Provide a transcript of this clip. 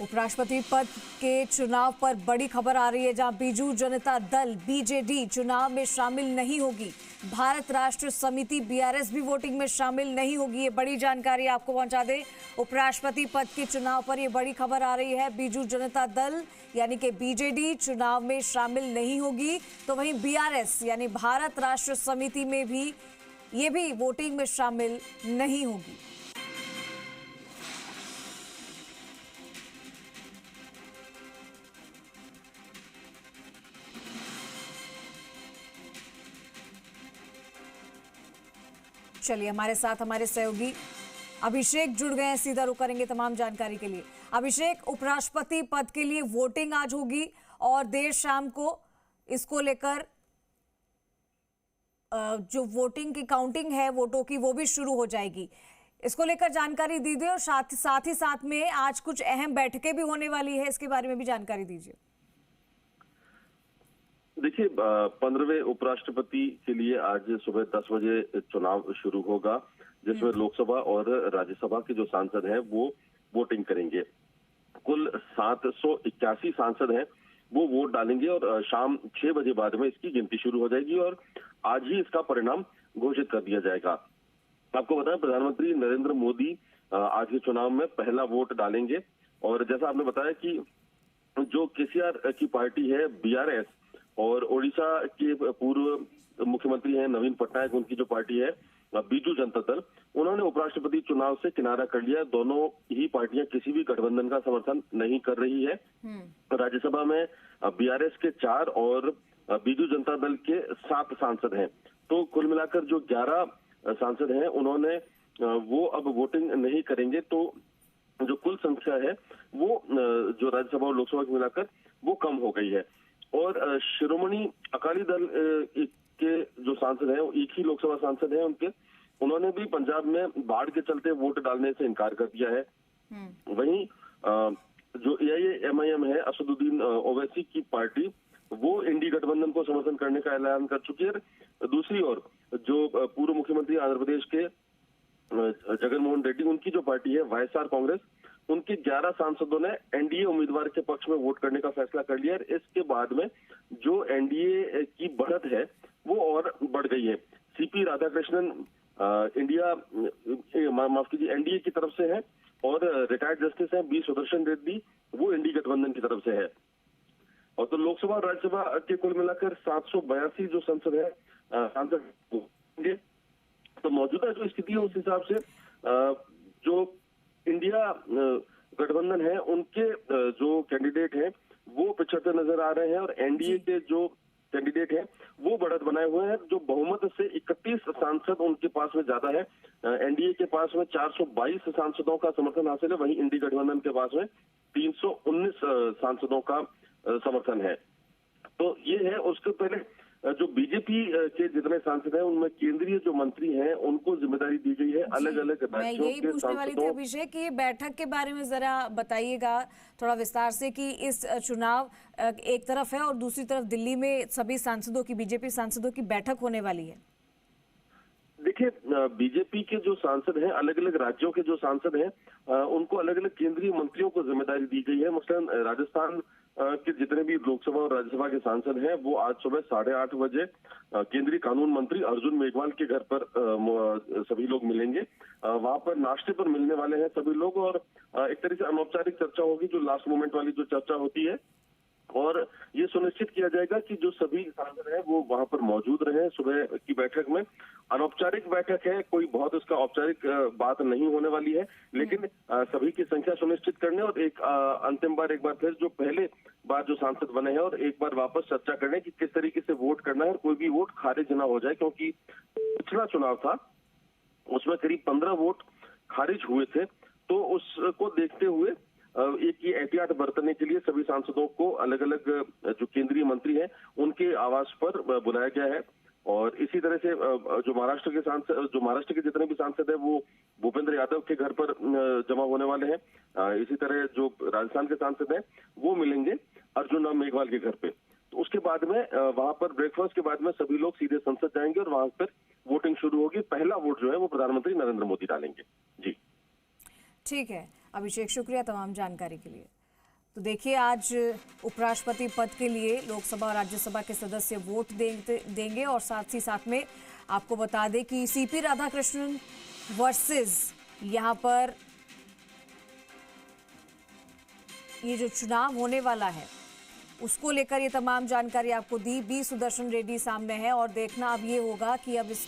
उपराष्ट्रपति पद के चुनाव पर बड़ी खबर आ रही है, जहां बीजू जनता दल बीजेडी चुनाव में शामिल नहीं होगी। भारत राष्ट्र समिति बीआरएस भी वोटिंग में शामिल नहीं होगी। ये बड़ी जानकारी आपको पहुंचा दें। उपराष्ट्रपति पद के चुनाव पर ये बड़ी खबर आ रही है। बीजू जनता दल यानी कि बीजेडी चुनाव में शामिल नहीं होगी, तो वहीं बीआरएस यानी भारत राष्ट्र समिति में भी ये भी वोटिंग में शामिल नहीं होगी। चलिए, हमारे साथ हमारे सहयोगी अभिषेक जुड़ गए हैं, सीधा रुख करेंगे तमाम जानकारी के लिए। अभिषेक, उपराष्ट्रपति पद के लिए वोटिंग आज होगी और देर शाम को इसको लेकर जो वोटिंग की काउंटिंग है वोटों की, वो भी शुरू हो जाएगी। इसको लेकर जानकारी दीजिए और साथ ही साथ में आज कुछ अहम बैठकें भी होने वाली है, इसके बारे में भी जानकारी दीजिए। देखिए, 15वें उपराष्ट्रपति के लिए आज सुबह 10 बजे चुनाव शुरू होगा, जिसमें लोकसभा और राज्यसभा के जो सांसद हैं वो वोटिंग करेंगे। कुल 781 सांसद हैं, वो वोट डालेंगे और शाम 6 बजे बाद में इसकी गिनती शुरू हो जाएगी और आज ही इसका परिणाम घोषित कर दिया जाएगा। आपको बताएं, प्रधानमंत्री नरेंद्र मोदी आज के चुनाव में पहला वोट डालेंगे और जैसा आपने बताया कि जो केसीआर की पार्टी है बीआरएस और ओडिशा के पूर्व मुख्यमंत्री हैं नवीन पटनायक, उनकी जो पार्टी है बीजू जनता दल, उन्होंने उपराष्ट्रपति चुनाव से किनारा कर लिया। दोनों ही पार्टियां किसी भी गठबंधन का समर्थन नहीं कर रही है। राज्यसभा में बीआरएस के 4 और बीजू जनता दल के 7 सांसद हैं, तो कुल मिलाकर जो 11 सांसद हैं उन्होंने वो अब वोटिंग नहीं करेंगे। तो जो कुल संख्या है वो जो राज्यसभा और लोकसभा की मिलाकर वो कम हो गई है। और शिरोमणि अकाली दल के जो सांसद हैं, एक ही लोकसभा सांसद हैं उनके, उन्होंने भी पंजाब में बाढ़ के चलते वोट डालने से इनकार कर दिया है। वहीं जो एआईएमआईएम है, असदुद्दीन ओवैसी की पार्टी, वो इंडी गठबंधन को समर्थन करने का ऐलान कर चुकी है। दूसरी ओर जो पूर्व मुख्यमंत्री आंध्र प्रदेश के जगनमोहन रेड्डी, उनकी जो पार्टी है वाईएसआर कांग्रेस, उनके 11 सांसदों ने एनडीए उम्मीदवार के पक्ष में वोट करने का फैसला कर लिया है। इसके बाद में जो एनडीए की बढ़त है वो और बढ़ गई है। सीपी राधाकृष्णन एनडीए की तरफ से है और रिटायर्ड जस्टिस हैं बी सुदर्शन रेड्डी, वो इंडी गठबंधन की तरफ से है। और तो लोकसभा और राज्यसभा के कुल मिलाकर 782 जो सांसद होंगे। तो मौजूदा जो स्थिति है उस हिसाब से जो इंडिया गठबंधन है उनके जो कैंडिडेट हैं वो पिछड़ते नजर आ रहे हैं और एनडीए के जो कैंडिडेट हैं वो बढ़त बनाए हुए हैं। जो बहुमत से 31 सांसद उनके पास में ज्यादा है। एनडीए के पास में 422 सांसदों का समर्थन हासिल है, वहीं इंडी गठबंधन के पास में 319 सांसदों का समर्थन है। तो ये है। उसके पहले जो बीजेपी के जितने सांसद हैं उनमें केंद्रीय जो मंत्री हैं उनको जिम्मेदारी दी गई है अलग अलग राज्यों के सांसदों। पूछने वाली थी अभिषेक, ये बैठक के बारे में जरा बताइएगा थोड़ा विस्तार से कि इस चुनाव एक तरफ है और दूसरी तरफ दिल्ली में सभी सांसदों की, बीजेपी सांसदों की बैठक होने वाली है। देखिए, बीजेपी के जो सांसद हैं, अलग अलग राज्यों के जो सांसद हैं, उनको अलग अलग केंद्रीय मंत्रियों को जिम्मेदारी दी गई है। मसलन राजस्थान के जितने भी लोकसभा और राज्यसभा के सांसद हैं वो आज सुबह 8:30 बजे केंद्रीय कानून मंत्री अर्जुन मेघवाल के घर पर सभी लोग मिलेंगे। वहां पर नाश्ते पर मिलने वाले हैं सभी लोग और एक तरह से अनौपचारिक चर्चा होगी, जो लास्ट मोमेंट वाली जो चर्चा होती है, और ये सुनिश्चित किया जाएगा कि जो सभी सांसद हैं वो वहां पर मौजूद रहे सुबह की बैठक में। अनौपचारिक बैठक है, कोई बहुत उसका औपचारिक बात नहीं होने वाली है, लेकिन सभी की संख्या सुनिश्चित करने और एक अंतिम बार एक बार फिर जो पहले बार जो सांसद बने हैं और एक बार वापस चर्चा करने की किस तरीके से वोट करना है और कोई भी वोट खारिज ना हो जाए, क्योंकि पिछला चुनाव था उसमें करीब 15 वोट खारिज हुए थे। तो उसको देखते हुए एक ये एहतियात बरतने के लिए सभी सांसदों को अलग अलग जो केंद्रीय मंत्री हैं उनके आवास पर बुलाया गया है। और इसी तरह से जो महाराष्ट्र के जितने भी सांसद हैं वो भूपेंद्र यादव के घर पर जमा होने वाले हैं। इसी तरह जो राजस्थान के सांसद हैं वो मिलेंगे अर्जुन राम मेघवाल के घर पे। तो उसके बाद में वहां पर ब्रेकफास्ट के बाद में सभी लोग सीधे संसद जाएंगे और वहां पर वोटिंग शुरू होगी। पहला वोट जो है वो प्रधानमंत्री नरेंद्र मोदी डालेंगे। जी ठीक है अभिषेक, शुक्रिया तमाम जानकारी के लिए। तो देखिए आज उपराष्ट्रपति पद के लिए लोकसभा और राज्यसभा के सदस्य वोट देंगे और साथ ही साथ में आपको बता दें कि सीपी राधाकृष्णन वर्सेस यहाँ पर ये जो चुनाव होने वाला है उसको लेकर ये तमाम जानकारी आपको दी। बी सुदर्शन रेड्डी सामने है और देखना अब ये होगा कि अब इस